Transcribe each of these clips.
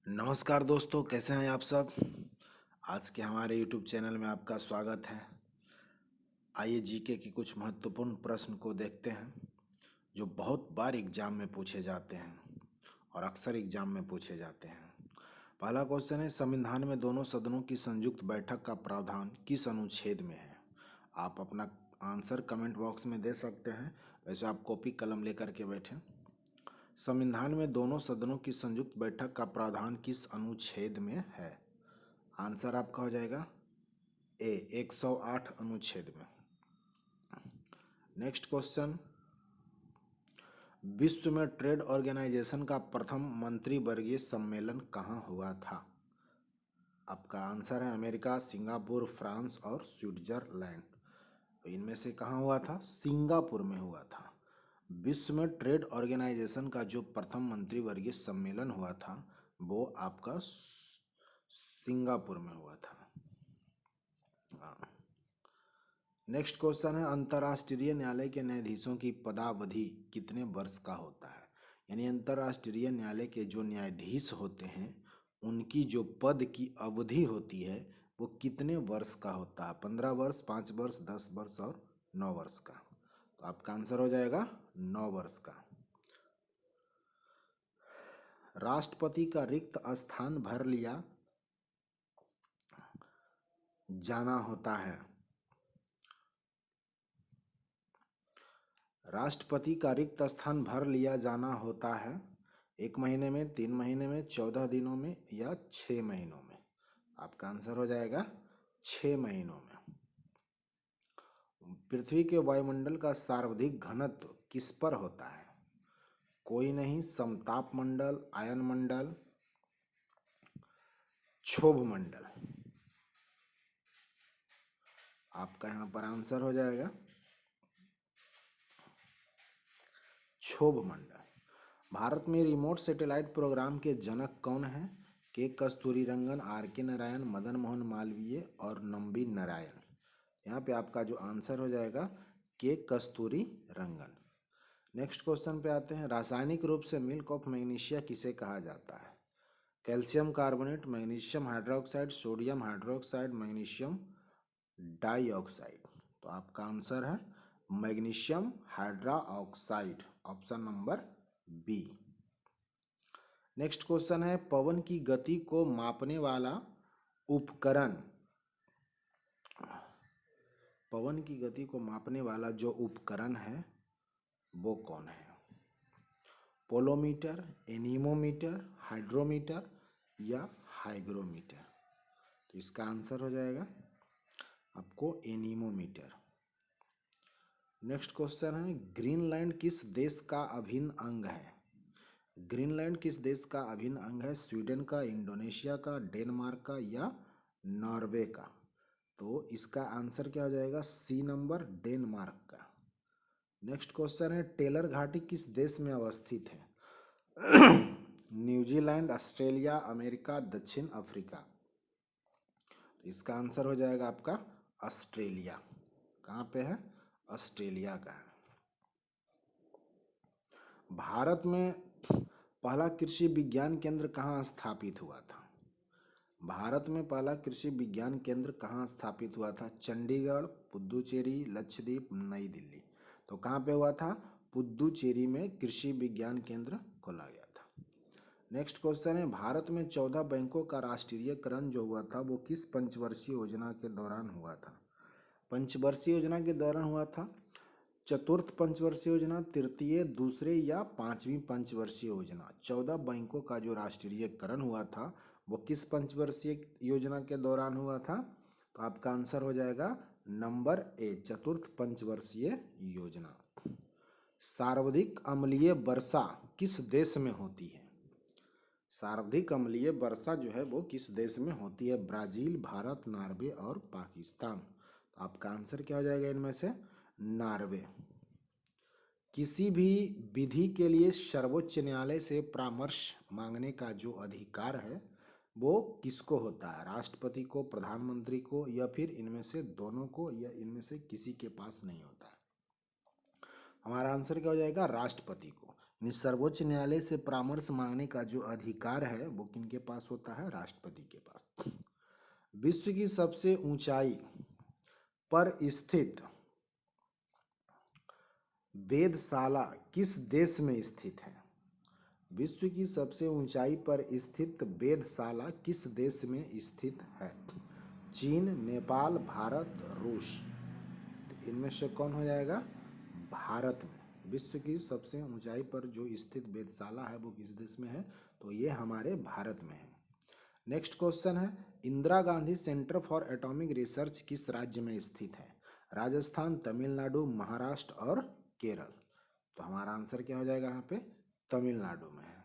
नमस्कार दोस्तों, कैसे हैं आप सब। आज के हमारे YouTube चैनल में आपका स्वागत है। आइए जीके की कुछ महत्वपूर्ण प्रश्न को देखते हैं जो बहुत बार एग्जाम में पूछे जाते हैं और अक्सर एग्जाम में पूछे जाते हैं। पहला क्वेश्चन है, संविधान में दोनों सदनों की संयुक्त बैठक का प्रावधान किस अनुच्छेद में है। आप अपना आंसर कमेंट बॉक्स में दे सकते हैं। वैसे आप कॉपी कलम लेकर के बैठें। संविधान में दोनों सदनों की संयुक्त बैठक का प्रावधान किस अनुच्छेद में है। आंसर आपका हो जाएगा ए 108 अनुच्छेद में। नेक्स्ट क्वेश्चन, विश्व में ट्रेड ऑर्गेनाइजेशन का प्रथम मंत्रिवर्गीय सम्मेलन कहाँ हुआ था। आपका आंसर है अमेरिका, सिंगापुर, फ्रांस और स्विट्जरलैंड। तो इनमें से कहाँ हुआ था? सिंगापुर में हुआ था। विश्व में ट्रेड ऑर्गेनाइजेशन का जो प्रथम मंत्रिवर्गीय सम्मेलन हुआ था वो आपका सिंगापुर में हुआ था। नेक्स्ट क्वेश्चन है, अंतर्राष्ट्रीय न्यायालय के न्यायाधीशों की पदावधि कितने वर्ष का होता है। यानी अंतर्राष्ट्रीय न्यायालय के जो न्यायाधीश होते हैं उनकी जो पद की अवधि होती है वो कितने वर्ष का होता है। 15 वर्ष, 5 वर्ष, 10 वर्ष और 9 वर्ष का। तो आपका आंसर हो जाएगा 9 वर्ष का। राष्ट्रपति का रिक्त स्थान भर लिया जाना होता है। राष्ट्रपति का रिक्त स्थान भर लिया जाना होता है 1 महीने में, 3 महीने में, 14 दिनों में या 6 महीनों में। आपका आंसर हो जाएगा 6 महीनों में। पृथ्वी के वायुमंडल का सर्वाधिक घनत्व किस पर होता है। कोई नहीं, समताप मंडल, आयन मंडल, क्षोभ मंडल। आपका यहाँ पर आंसर हो जाएगा क्षोभ मंडल। भारत में रिमोट सैटेलाइट प्रोग्राम के जनक कौन हैं। के कस्तूरीरंगन, आर के नारायण, मदन मोहन मालवीय और नंबी नारायण। यहाँ पे आपका जो आंसर हो जाएगा के कस्तूरीरंगन। नेक्स्ट क्वेश्चन पे आते हैं, रासायनिक रूप से मिल्क ऑफ मैग्नीशिया किसे कहा जाता है। Calcium carbonate, magnesium hydroxide, sodium hydroxide, magnesium dioxide. तो आपका आंसर है magnesium hydroxide, option number B. Next question है, पवन की गति को मापने वाला उपकरण। पवन की गति को मापने वाला जो उपकरण है वो कौन है। पोलोमीटर, एनीमोमीटर, हाइड्रोमीटर या हाइग्रोमीटर। तो इसका आंसर हो जाएगा आपको एनीमोमीटर। नेक्स्ट क्वेश्चन है, ग्रीनलैंड किस देश का अभिन्न अंग है। ग्रीनलैंड किस देश का अभिन्न अंग है। स्वीडन का, इंडोनेशिया का, डेनमार्क का या नॉर्वे का। तो इसका आंसर क्या हो जाएगा, सी नंबर, डेनमार्क का। नेक्स्ट क्वेश्चन है, टेलर घाटी किस देश में अवस्थित है। न्यूजीलैंड, ऑस्ट्रेलिया, अमेरिका, दक्षिण अफ्रीका। इसका आंसर हो जाएगा आपका ऑस्ट्रेलिया। कहाँ पे है, ऑस्ट्रेलिया का है। भारत में पहला कृषि विज्ञान केंद्र कहाँ स्थापित हुआ था। भारत में पहला कृषि विज्ञान केंद्र कहाँ स्थापित हुआ था। चंडीगढ़, पुदुचेरी, लक्षद्वीप, नई दिल्ली। तो कहाँ पे हुआ था, पुदुचेरी में कृषि विज्ञान केंद्र खोला गया था। नेक्स्ट क्वेश्चन है, भारत में 14 बैंकों का राष्ट्रीयकरण जो हुआ था वो किस पंचवर्षीय योजना के दौरान हुआ था। पंचवर्षीय योजना के दौरान हुआ था। चतुर्थ पंचवर्षीय योजना, तृतीय, दूसरे या 5वीं पंचवर्षीय योजना। 14 बैंकों का जो राष्ट्रीयकरण हुआ था वो किस पंचवर्षीय योजना के दौरान हुआ था। तो आपका आंसर हो जाएगा नंबर ए, चतुर्थ पंचवर्षीय योजना। सर्वाधिक अम्लीय वर्षा किस देश में होती है। सर्वाधिक अम्लीय वर्षा जो है वो किस देश में होती है। ब्राजील, भारत, नॉर्वे और पाकिस्तान। तो आपका आंसर क्या हो जाएगा इनमें से, नॉर्वे। किसी भी विधि के लिए सर्वोच्च न्यायालय से परामर्श मांगने का जो अधिकार है वो किसको होता है। राष्ट्रपति को, प्रधानमंत्री को या फिर इनमें से दोनों को या इनमें से किसी के पास नहीं होता है। हमारा आंसर क्या हो जाएगा, राष्ट्रपति को। सर्वोच्च न्यायालय से परामर्श मांगने का जो अधिकार है वो किनके पास होता है? राष्ट्रपति के पास। विश्व की सबसे ऊंचाई पर स्थित वेधशाला किस देश में स्थित है? विश्व की सबसे ऊंचाई पर स्थित वेधशाला किस देश में स्थित है? चीन, नेपाल, भारत, रूस। तो इनमें से कौन हो जाएगा? भारत में। विश्व की सबसे ऊंचाई पर जो स्थित वेधशाला है वो किस देश में है? तो ये हमारे भारत में है। नेक्स्ट क्वेश्चन है, Indira Gandhi centre for atomic research किस राज्य में स्थित है? राजस्थान, तमिलनाडु, महाराष्ट्र और केरल। तो हमारा आंसर क्या हो जाएगा यहाँ पे? तमिलनाडु में है।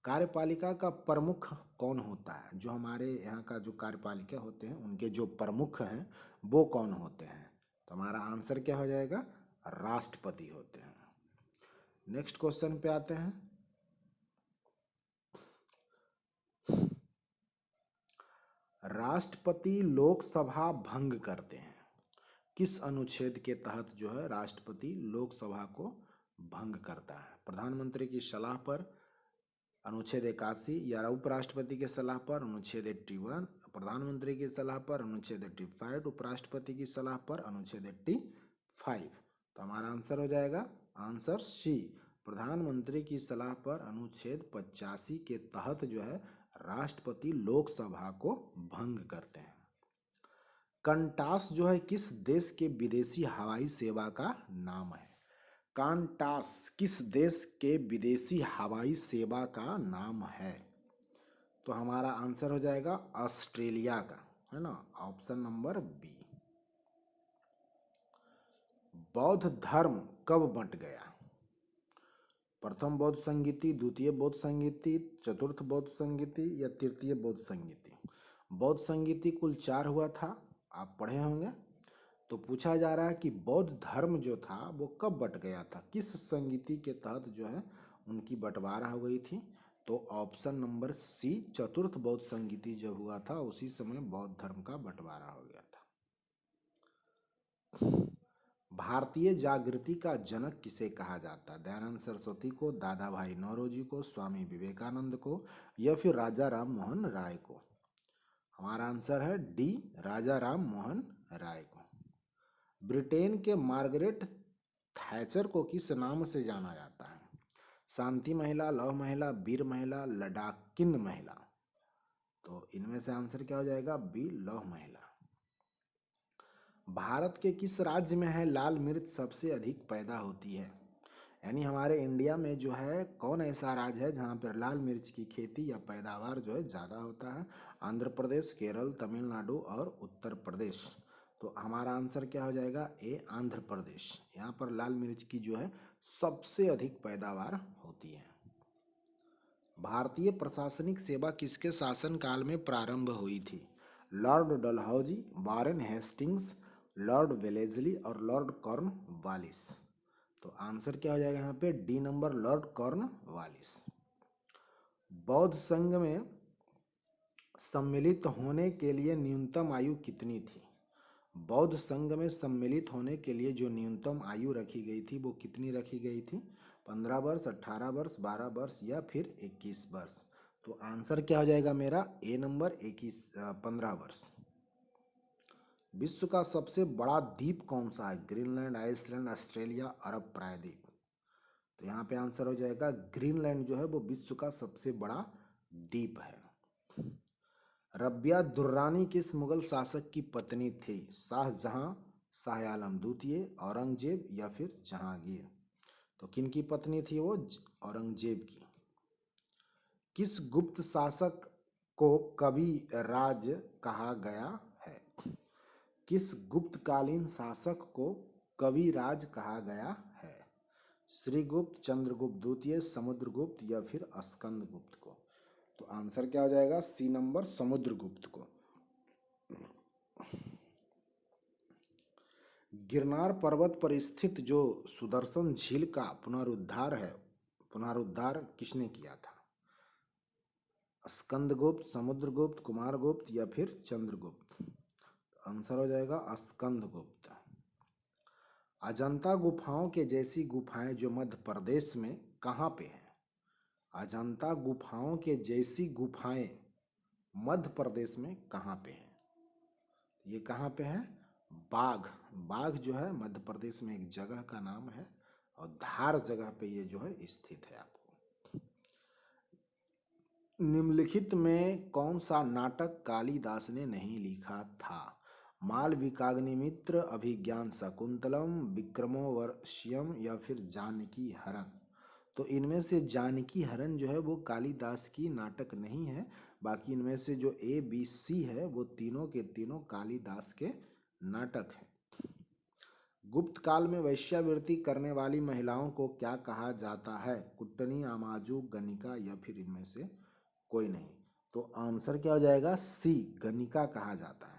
कार्यपालिका का प्रमुख कौन होता है? जो हमारे यहाँ का जो कार्यपालिका होते हैं उनके जो प्रमुख हैं वो कौन होते हैं? तो हमारा आंसर क्या हो जाएगा? राष्ट्रपति होते हैं। नेक्स्ट क्वेश्चन पे आते हैं। राष्ट्रपति लोकसभा भंग करते हैं किस अनुच्छेद के तहत? जो है राष्ट्रपति लोकसभा को भंग करता है। प्रधानमंत्री की सलाह पर अनुच्छेद 81, या उपराष्ट्रपति की सलाह पर अनुच्छेद 81, प्रधानमंत्री की सलाह पर अनुच्छेद 85, उपराष्ट्रपति की सलाह पर अनुच्छेद 85। तो हमारा आंसर हो जाएगा आंसर सी, प्रधानमंत्री की सलाह पर अनुच्छेद 85 के तहत जो है राष्ट्रपति लोकसभा को भंग करते हैं। कंटास जो है किस देश के विदेशी हवाई सेवा का नाम है? कांटास किस देश के विदेशी हवाई सेवा का नाम है? तो हमारा आंसर हो जाएगा ऑस्ट्रेलिया का, है ना, ऑप्शन नंबर बी। बौद्ध धर्म कब बंट गया? प्रथम बौद्ध संगीति, द्वितीय बौद्ध संगीति, चतुर्थ बौद्ध संगीति या तृतीय बौद्ध संगीति? बौद्ध संगीति कुल 4 हुआ था, आप पढ़े होंगे। तो पूछा जा रहा है कि बौद्ध धर्म जो था वो कब बट गया था, किस संगीति के तहत जो है उनकी बंटवारा हो गई थी? तो ऑप्शन नंबर सी, चतुर्थ बौद्ध संगीति जब हुआ था उसी समय बौद्ध धर्म का बंटवारा हो गया था। भारतीय जागृति का जनक किसे कहा जाता है? दयानंद सरस्वती को, दादा भाई नौरोजी को, स्वामी विवेकानंद को या फिर राजा राम मोहन राय को? हमारा आंसर है डी, राजा राम मोहन राय को। ब्रिटेन के मार्गरेट थैचर को किस नाम से जाना जाता है? शांति महिला, लव महिला, वीर महिला, लड़ाकिन महिला? तो इनमें से आंसर क्या हो जाएगा? बी, लव महिला। भारत के किस राज्य में है लाल मिर्च सबसे अधिक पैदा होती है? यानी हमारे इंडिया में जो है कौन ऐसा राज्य है जहाँ पर लाल मिर्च की खेती या पैदावार जो है ज़्यादा होता है? आंध्र प्रदेश, केरल, तमिलनाडु और उत्तर प्रदेश। तो हमारा आंसर क्या हो जाएगा? ए, आंध्र प्रदेश। यहाँ पर लाल मिर्च की जो है सबसे अधिक पैदावार होती है। भारतीय प्रशासनिक सेवा किसके शासनकाल में प्रारंभ हुई थी? Lord Dalhousie, Warren Hastings, Lord Wellesley और लॉर्ड कॉर्नवालिस? तो आंसर क्या हो जाएगा यहाँ पे? D number, Lord Cornwallis. बौद्ध संघ में सम्मिलित होने के लिए न्यूनतम आयु कितनी थी? बौद्ध संघ में सम्मिलित होने के लिए जो न्यूनतम आयु रखी गई थी वो कितनी रखी गई थी? 15 वर्ष, 18 वर्ष, 12 वर्ष या फिर 21 वर्ष? तो आंसर क्या हो जाएगा मेरा? ए नंबर, 15 वर्ष। विश्व का सबसे बड़ा द्वीप कौन सा है? ग्रीनलैंड, आइसलैंड, ऑस्ट्रेलिया, अरब प्रायद्वीप? तो यहाँ पे आंसर हो जाएगा ग्रीनलैंड जो है वो विश्व का सबसे बड़ा द्वीप है। रबिया दुर्रानी किस मुगल शासक की पत्नी थी? शाहजहां, शाह आलम द्वितीय, औरंगजेब या फिर जहांगीर? तो किन की पत्नी थी वो? औरंगजेब की। किस गुप्त शासक को कवि राज कहा गया है? किस गुप्तकालीन शासक को कवि राज कहा गया है? श्रीगुप्त, चंद्रगुप्त द्वितीय, समुद्रगुप्त या फिर स्कंदगुप्त को? तो आंसर क्या हो जाएगा? सी नंबर, समुद्रगुप्त को। गिरनार पर्वत पर स्थित जो सुदर्शन झील का पुनरुद्धार किसने किया था? स्कंदगुप्त, समुद्रगुप्त, कुमारगुप्त या फिर चंद्रगुप्त? आंसर हो जाएगा स्कंदगुप्त। अजंता गुफाओं के जैसी गुफाएं जो मध्य प्रदेश में कहाँ पे है? अजंता गुफाओं के जैसी गुफाएं मध्य प्रदेश में कहाँ पे है? ये कहाँ पे है? बाघ। बाघ जो है मध्य प्रदेश में एक जगह का नाम है और धार जगह पे ये जो है स्थित है। आपको निम्नलिखित में कौन सा नाटक कालिदास ने नहीं लिखा था? मालविकाग्निमित्र, अभिज्ञान शाकुंतलम, विक्रमोर्वशीयम या फिर जानकी हरण। तो इनमें से जानकी हरण जो है वो कालिदास की नाटक नहीं है। बाकी इनमें से जो ए बी सी है वो तीनों के तीनों कालिदास के नाटक हैं। गुप्त काल में वेश्यावृत्ति करने वाली महिलाओं को क्या कहा जाता है? कुट्टनी, आमाजू, गणिका या फिर इनमें से कोई नहीं। तो आंसर क्या हो जाएगा? सी, गणिका कहा जाता है।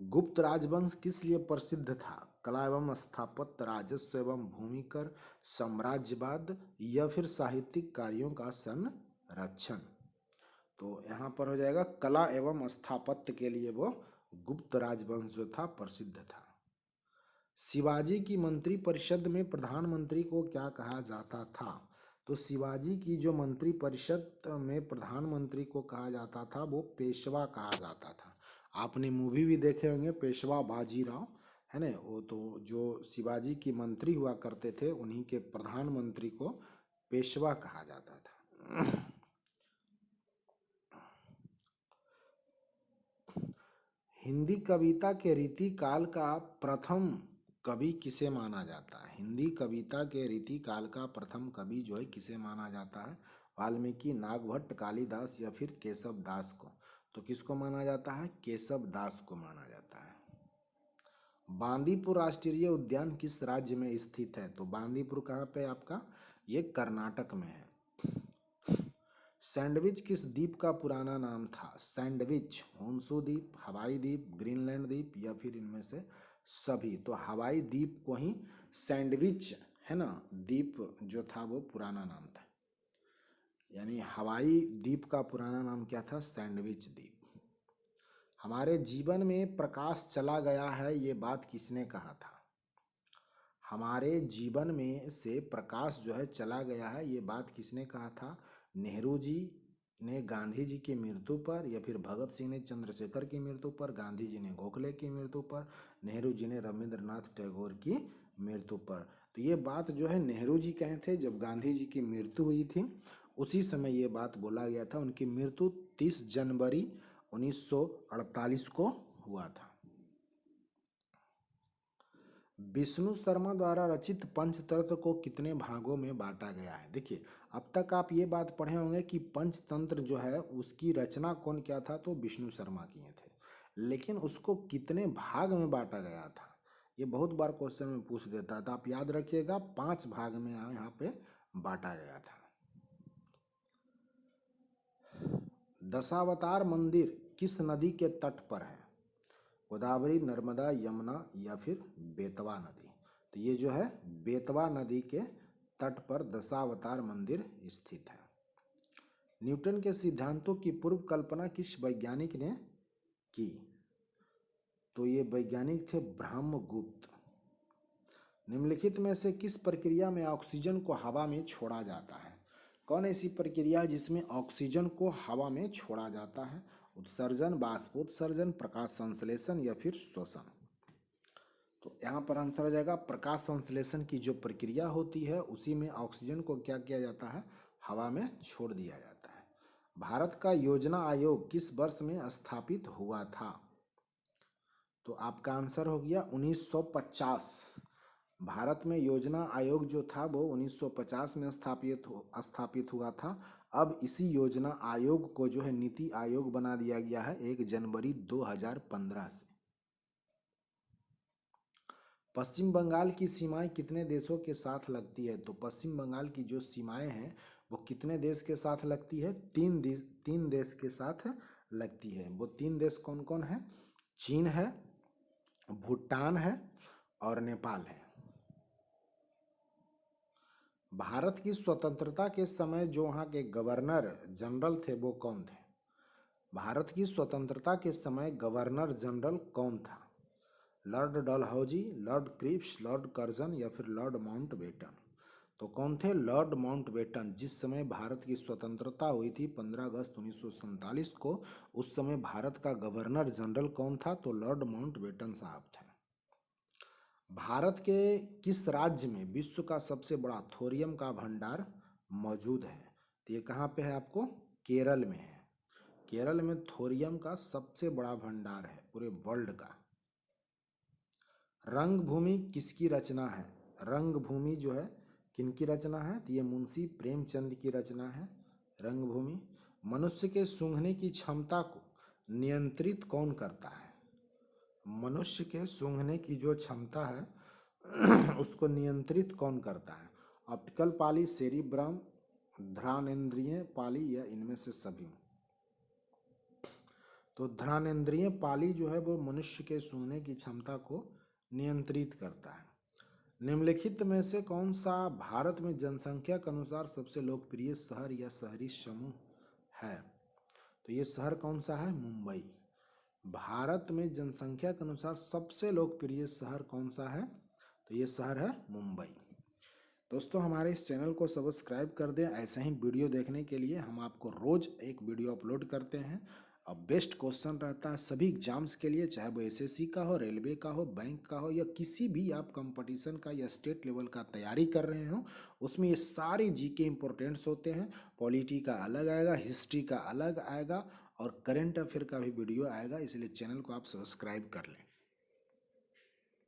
गुप्त राजवंश किस लिए प्रसिद्ध था? कला एवं स्थापत्य, राजस्व एवं भूमिकर, साम्राज्यवाद या फिर साहित्यिक कार्यों का संरक्षण। तो यहाँ पर हो जाएगा कला एवं स्थापत्य के लिए वो गुप्त राजवंश जो था प्रसिद्ध था। शिवाजी की मंत्री परिषद में प्रधानमंत्री को क्या कहा जाता था? तो शिवाजी की जो मंत्री परिषद में प्रधानमंत्री को कहा जाता था वो पेशवा कहा जाता था। आपने मूवी भी देखे होंगे पेशवा बाजीराव, है ना? वो तो जो शिवाजी की मंत्री हुआ करते थे उन्हीं के प्रधानमंत्री को पेशवा कहा जाता था। हिंदी कविता के रीति काल का प्रथम कवि किसे माना जाता है? हिंदी कविता के रीति काल का प्रथम कवि जो है किसे माना जाता है? वाल्मीकि, नागभट्ट, कालिदास या फिर केशव दास को। तो किसको माना जाता है? केशव दास को माना जाता है। बांदीपुर राष्ट्रीय उद्यान किस राज्य में स्थित है? तो बांदीपुर कहाँ पे आपका? ये कर्नाटक में है। सैंडविच किस द्वीप का पुराना नाम था? सैंडविच होन्शु द्वीप, हवाई द्वीप, ग्रीनलैंड द्वीप या फिर इनमें से सभी। तो हवाई द्वीप को ही सैंडविच, है ना, द्वीप जो था वो पुराना नाम था। यानी हवाई द्वीप का पुराना नाम क्या था? सैंडविच द्वीप। हमारे जीवन में प्रकाश चला गया है, ये बात किसने कहा था? हमारे जीवन में से प्रकाश जो है चला गया है, ये बात किसने कहा था? नेहरू जी ने गांधी जी की मृत्यु पर, या फिर भगत सिंह ने चंद्रशेखर की मृत्यु पर, गांधी जी ने गोखले की मृत्यु पर, नेहरू जी ने रविंद्रनाथ टैगोर की मृत्यु पर। तो ये बात जो है नेहरू जी कहे थे जब गांधी जी की मृत्यु हुई थी, उसी समय ये बात बोला गया था। उनकी मृत्यु 30 जनवरी 1948 को हुआ था। विष्णु शर्मा द्वारा रचित पंचतंत्र को कितने भागों में बांटा गया है? देखिए, अब तक आप ये बात पढ़े होंगे कि पंचतंत्र जो है उसकी रचना कौन किया था? तो विष्णु शर्मा किए थे। लेकिन उसको कितने भाग में बांटा गया था? ये बहुत बार क्वेश्चन में पूछ देता है, तो आप याद रखिएगा 5 भाग में यहाँ पे बांटा गया था। दशावतार मंदिर किस नदी के तट पर है? गोदावरी, नर्मदा, यमुना या फिर बेतवा नदी। तो ये जो है बेतवा नदी के तट पर दशावतार मंदिर स्थित है। न्यूटन के सिद्धांतों की पूर्व कल्पना किस वैज्ञानिक ने की? तो ये वैज्ञानिक थे ब्रह्मगुप्त। निम्नलिखित में से किस प्रक्रिया में ऑक्सीजन को हवा में छोड़ा जाता है? कौन ऐसी प्रक्रिया है जिसमें ऑक्सीजन को हवा में छोड़ा जाता है? उत्सर्जन, बाष्पोत्सर्जन, प्रकाश संश्लेषण या फिर श्वसन। तो यहाँ पर आंसर हो जाएगा प्रकाश संश्लेषण की जो प्रक्रिया होती है उसी में ऑक्सीजन को क्या किया जाता है? हवा में छोड़ दिया जाता है। भारत का योजना आयोग किस वर्ष में स्थापित हुआ था? तो आपका आंसर हो गया 1950। भारत में योजना आयोग जो था वो 1950 में स्थापित हुआ था। अब इसी योजना आयोग को जो है नीति आयोग बना दिया गया है 1 जनवरी 2015 से। पश्चिम बंगाल की सीमाएं कितने देशों के साथ लगती है? तो पश्चिम बंगाल की जो सीमाएं हैं वो कितने देश के साथ लगती है? 3 देश के साथ लगती है। वो 3 देश कौन कौन है? चीन है, भूटान है और नेपाल है। भारत की स्वतंत्रता के समय जो वहाँ के गवर्नर जनरल थे वो कौन थे? भारत की स्वतंत्रता के समय गवर्नर जनरल कौन था? Lord Dalhousie, Lord Cripps, Lord Curzon या फिर लॉर्ड माउंटबेटन। तो कौन थे? Lord Mountbatten. जिस समय भारत की स्वतंत्रता हुई थी 15 अगस्त 1947 को, उस समय भारत का गवर्नर जनरल कौन था? तो लॉर्ड माउंटबेटन साहब थे। भारत के किस राज्य में विश्व का सबसे बड़ा थोरियम का भंडार मौजूद है? तो ये कहाँ पे है आपको? केरल में है। केरल में थोरियम का सबसे बड़ा भंडार है पूरे वर्ल्ड का। रंगभूमि किसकी रचना है? रंगभूमि जो है किनकी रचना है? तो ये मुंशी प्रेमचंद की रचना है रंगभूमि। मनुष्य के सूंघने की क्षमता को नियंत्रित कौन करता है? मनुष्य के सूंघने की जो क्षमता है उसको नियंत्रित कौन करता है? ऑप्टिकल पाली, सेरिब्रम, घ्राणेंद्रिय पाली या इनमें से सभी? तो घ्राणेंद्रिय पाली जो है वो मनुष्य के सूंघने की क्षमता को नियंत्रित करता है। निम्नलिखित में से कौन सा भारत में जनसंख्या के अनुसार सबसे लोकप्रिय शहर या शहरी समूह है? तो ये शहर कौन सा है? मुंबई। भारत में जनसंख्या के अनुसार सबसे लोकप्रिय शहर कौन सा है? तो ये शहर है मुंबई। दोस्तों हमारे इस चैनल को सब्सक्राइब कर दें। ऐसे ही वीडियो देखने के लिए हम आपको रोज एक वीडियो अपलोड करते हैं। अब बेस्ट क्वेश्चन रहता है सभी एग्जाम्स के लिए, चाहे वो एसएससी का हो, रेलवे का हो, बैंक का हो, या किसी भी आप कंपटीशन का या स्टेट लेवल का तैयारी कर रहे हो, उसमें ये सारे जीके इंपॉर्टेंट्स होते हैं। पॉलिटी का अलग आएगा, हिस्ट्री का अलग आएगा और करंट अफेयर का भी वीडियो आएगा, इसलिए चैनल को आप सब्सक्राइब कर लें।